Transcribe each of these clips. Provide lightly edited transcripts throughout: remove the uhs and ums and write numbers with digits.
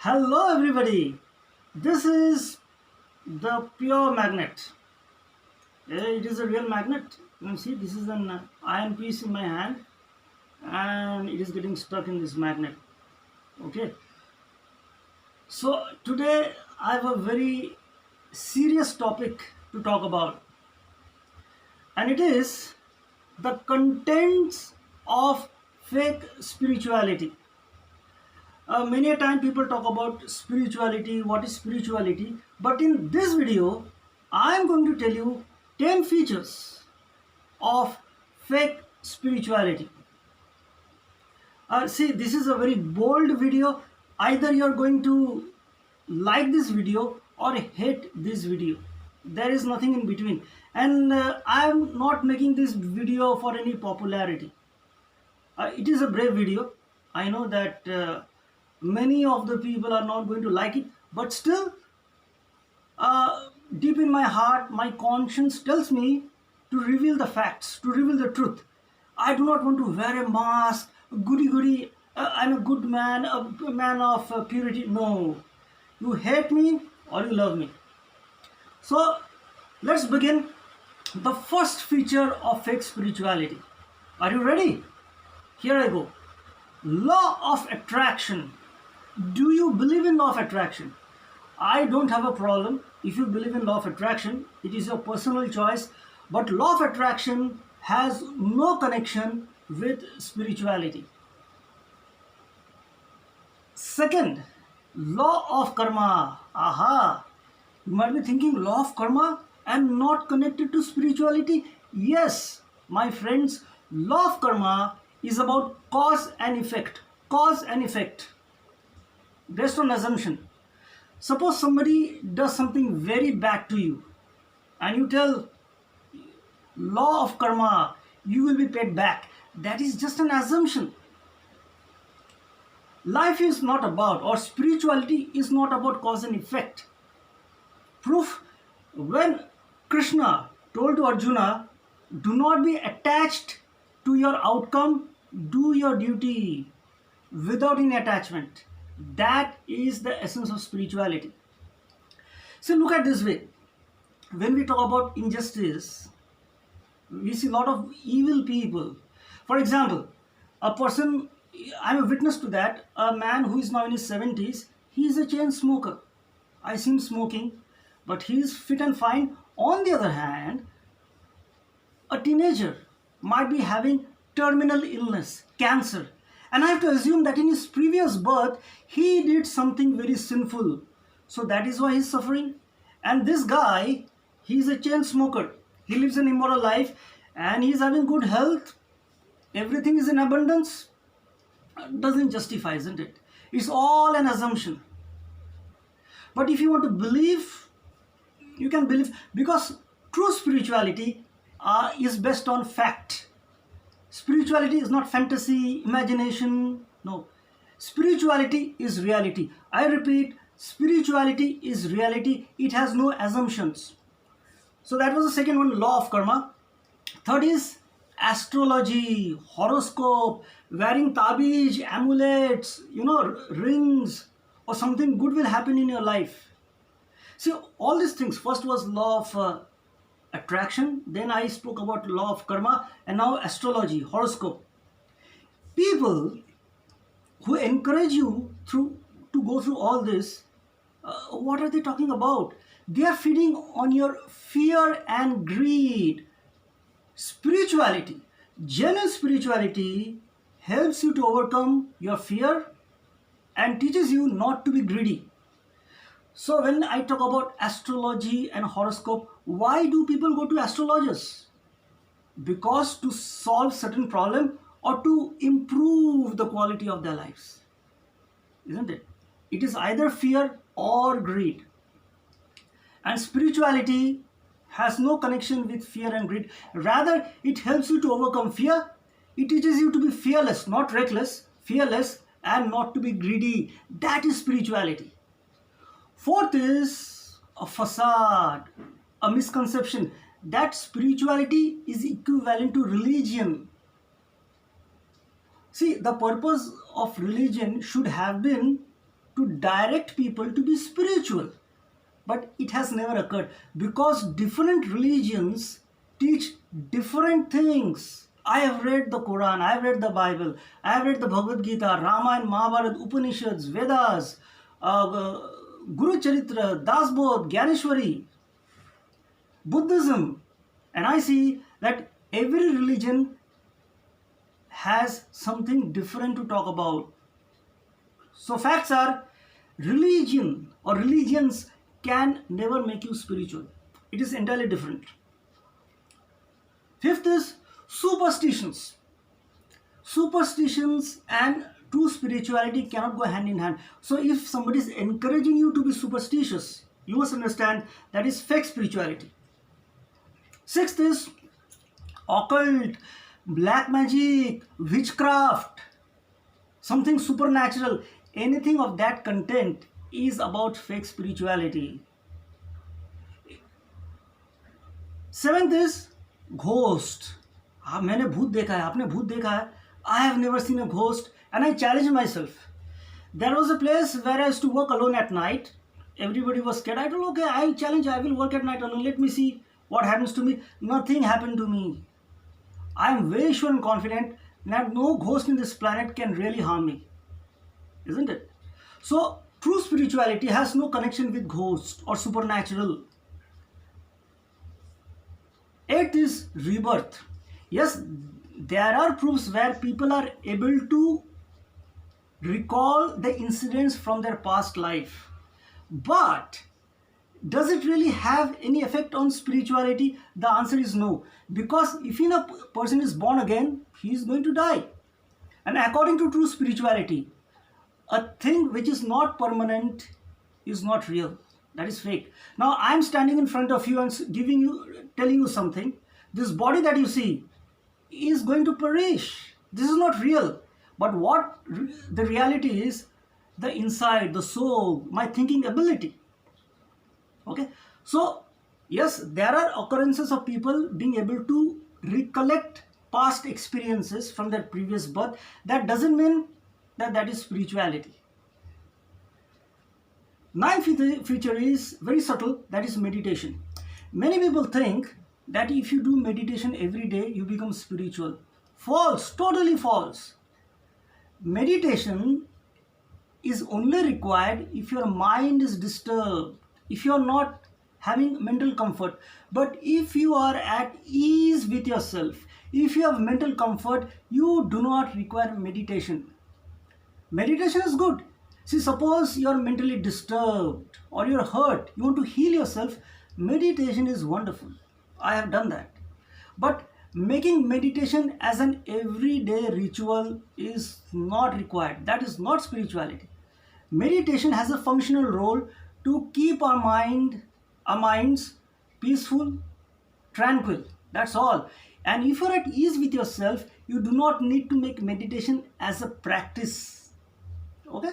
Hello everybody. This is the pure magnet. It is a real magnet. You can see this is an iron piece in my hand and it is getting stuck in this magnet. Okay. So today I have a very serious topic to talk about, and it is the contents of fake spirituality. Many a time people talk about spirituality, what is spirituality, but in this video I am going to tell you 10 features of fake spirituality. See, this is a very bold video. Either you are going to like this video or hate this video. There is nothing in between, and I am not making this video for any popularity. It is a brave video. I know that many of the people are not going to like it, but still, deep in my heart, my conscience tells me to reveal the facts, to reveal the truth. I do not want to wear a mask, goody goody. I'm a good man, a man of purity. No, you hate me or you love me. So let's begin. The first feature of fake spirituality. Are you ready? Here I go. Law of attraction. Do you believe in law of attraction? I don't have a problem if you believe in law of attraction. It is your personal choice. But law of attraction has no connection with spirituality. Second, law of karma. Aha. You might be thinking law of karma and not connected to spirituality. Yes, my friends, law of karma is about cause and effect. Cause and effect. Based on assumption. Suppose somebody does something very bad to you and you tell law of karma, you will be paid back. That is just an assumption. Life is not about, or spirituality is not about cause and effect. Proof, when Krishna told to Arjuna, do not be attached to your outcome, do your duty without any attachment. That is the essence of spirituality. So look at this way. When we talk about injustice, we see a lot of evil people. For example, a person, I'm a witness to that, a man who is now in his 70s, he is a chain smoker. I see him smoking, but he is fit and fine. On the other hand, a teenager might be having terminal illness, cancer, and I have to assume that in his previous birth he did something very sinful, so that is why he's suffering. And this guy, he's a chain smoker, he lives an immoral life and he's having good health, everything is in abundance. Doesn't justify, isn't it? It's all an assumption. But if you want to believe, you can believe, because true spirituality is based on fact. Spirituality is not fantasy, imagination. No. Spirituality is reality. I repeat, spirituality is reality. It has no assumptions. So that was the second one, law of karma. Third is astrology, horoscope, wearing tabiz, amulets, rings, or something good will happen in your life. See, all these things. First was law of attraction, then I spoke about law of karma, and now astrology, horoscope. People who encourage you to go through all this, what are they talking about? They are feeding on your fear and greed. Spirituality, genuine spirituality, helps you to overcome your fear and teaches you not to be greedy. So when I talk about astrology and horoscope, why do people go to astrologers? Because to solve certain problem or to improve the quality of their lives, isn't it? It is either fear or greed. And spirituality has no connection with fear and greed. Rather, it helps you to overcome fear. It teaches you to be fearless, not reckless, fearless, and not to be greedy. That is spirituality. Fourth is a facade, a misconception that spirituality is equivalent to religion. See, the purpose of religion should have been to direct people to be spiritual. But it has never occurred because different religions teach different things. I have read the Quran, I have read the Bible, I have read the Bhagavad Gita, Ramayana, Mahabharata, Upanishads, Vedas, Guru Charitra, Dasbodh, Gyaneshwari, Buddhism, and I see that every religion has something different to talk about. So facts are, religion or religions can never make you spiritual. It is entirely different. Fifth is superstitions. Superstitions and true spirituality cannot go hand in hand. So if somebody is encouraging you to be superstitious, you must understand that is fake spirituality. Sixth is occult, black magic, witchcraft, something supernatural. Anything of that content is about fake spirituality. Seventh is ghost. मैंने भूत देखा है, आपने भूत देखा है? I have never seen a ghost, and I challenge myself. There was a place where I used to work alone at night. Everybody was scared. I told, okay, I challenge, I will work at night alone. Let me see what happens to me. Nothing happened to me. I am very sure and confident that no ghost in this planet can really harm me. Isn't it? So, true spirituality has no connection with ghosts or supernatural. Eighth is rebirth. Yes, there are proofs where people are able to recall the incidents from their past life. But does it really have any effect on spirituality? The answer is no. Because if a person is born again, he is going to die. And according to true spirituality, a thing which is not permanent is not real. That is fake. Now I am standing in front of you and telling you something. This body that you see is going to perish. This is not real. But what the reality is, the inside, the soul, my thinking ability. Okay. So yes, there are occurrences of people being able to recollect past experiences from their previous birth. That doesn't mean that is spirituality. Ninth feature is very subtle, that is meditation. Many people think that if you do meditation every day, you become spiritual. False, totally false. Meditation is only required if your mind is disturbed, if you are not having mental comfort. But if you are at ease with yourself, if you have mental comfort, you do not require meditation. Meditation is good. See, suppose you are mentally disturbed or you are hurt, you want to heal yourself, meditation is wonderful. I have done that. But making meditation as an everyday ritual is not required. That is not spirituality. Meditation has a functional role to keep our minds peaceful, tranquil. That's all. And if you're at ease with yourself, you do not need to make meditation as a practice. Okay?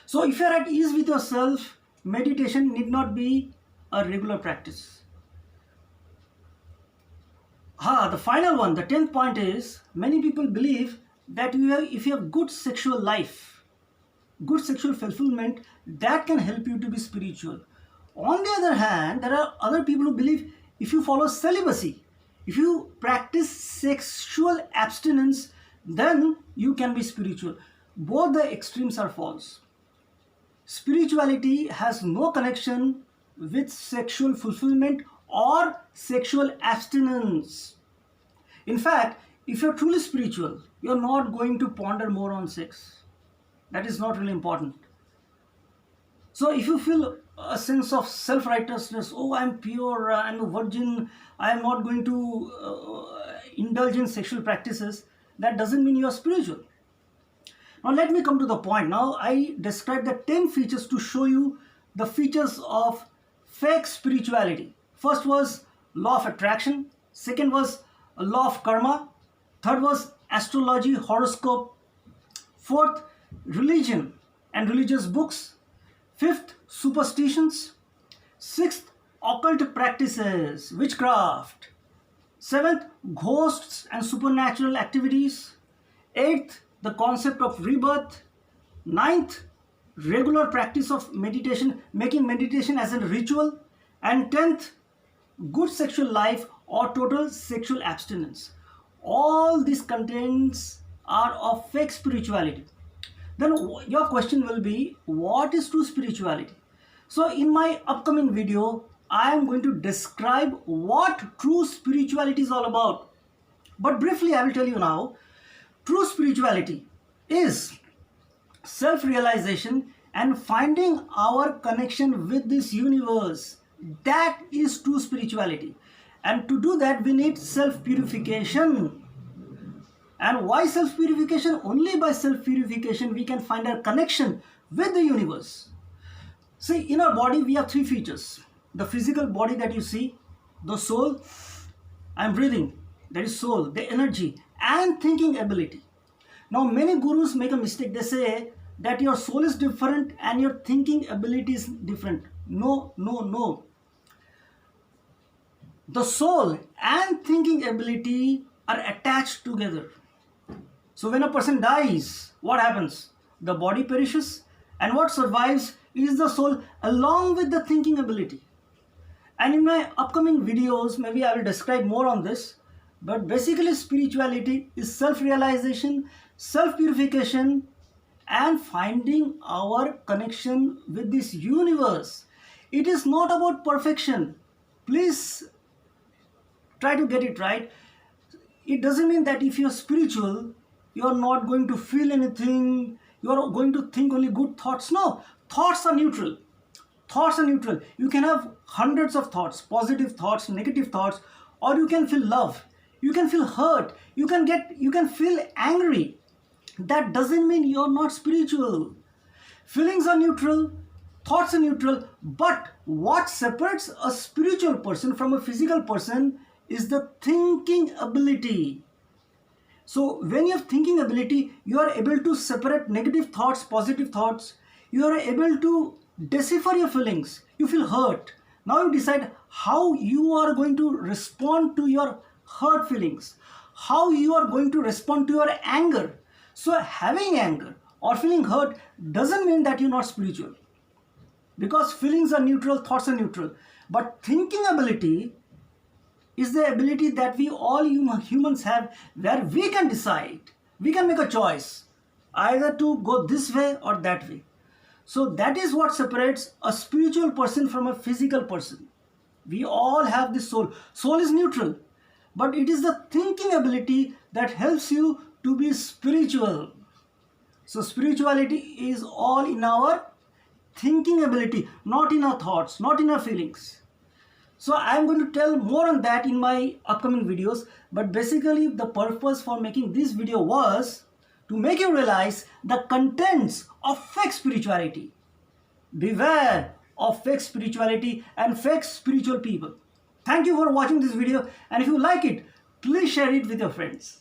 So if you're at ease with yourself, meditation need not be a regular practice. The final one, the 10th point is, many people believe that if you have good sexual life, good sexual fulfillment, that can help you to be spiritual. On the other hand, there are other people who believe if you follow celibacy, if you practice sexual abstinence, then you can be spiritual. Both the extremes are false. Spirituality has no connection with sexual fulfillment or sexual abstinence. In fact, if you're truly spiritual, you're not going to ponder more on sex. That is not really important. So if you feel a sense of self-righteousness, oh, I'm pure, I'm a virgin, I'm not going to indulge in sexual practices, that doesn't mean you're spiritual. Now let me come to the point. Now I described the 10 features to show you the features of fake spirituality. First was law of attraction. Second was a law of karma. Third was astrology, horoscope. Fourth, religion and religious books. Fifth, superstitions. Sixth, occult practices, witchcraft. Seventh, ghosts and supernatural activities. Eighth, the concept of rebirth. Ninth, regular practice of meditation, making meditation as a ritual, and 10th, good sexual life or total sexual abstinence. All these contents are of fake spirituality. Then your question will be, what is true spirituality? So in my upcoming video, I am going to describe what true spirituality is all about. But briefly, I will tell you now, true spirituality is self-realization and finding our connection with this universe. That is true spirituality. And to do that, we need self-purification. And why self-purification? Only by self-purification we can find our connection with the universe. See, in our body we have three features. The physical body that you see, the soul, I'm breathing, that is soul, the energy, and thinking ability. Now many gurus make a mistake. They say that your soul is different and your thinking ability is different. No, no, no. The soul and thinking ability are attached together. So when a person dies, what happens? The body perishes, and what survives is the soul along with the thinking ability. And in my upcoming videos, maybe I will describe more on this. But basically spirituality is self-realization, self-purification, and finding our connection with this universe. It is not about perfection. Please try to get it right. It doesn't mean that if you're spiritual, you're not going to feel anything, you're going to think only good thoughts. No, thoughts are neutral. Thoughts are neutral. You can have hundreds of thoughts, positive thoughts, negative thoughts, or you can feel love. You can feel hurt. You can feel angry. That doesn't mean you're not spiritual. Feelings are neutral, thoughts are neutral, but what separates a spiritual person from a physical person is the thinking ability. So when you have thinking ability, you are able to separate negative thoughts, positive thoughts. You are able to decipher your feelings. You feel hurt. Now you decide how you are going to respond to your hurt feelings, how you are going to respond to your anger. So having anger or feeling hurt doesn't mean that you're not spiritual, because feelings are neutral, thoughts are neutral. But thinking ability is the ability that we all humans have, where we can decide, we can make a choice either to go this way or that way. So that is what separates a spiritual person from a physical person. We all have this soul. Soul is neutral, but it is the thinking ability that helps you to be spiritual. So spirituality is all in our thinking ability, not in our thoughts, not in our feelings. So I am going to tell more on that in my upcoming videos. But basically the purpose for making this video was to make you realize the contents of fake spirituality. Beware of fake spirituality and fake spiritual people. Thank you for watching this video, and if you like it, please share it with your friends.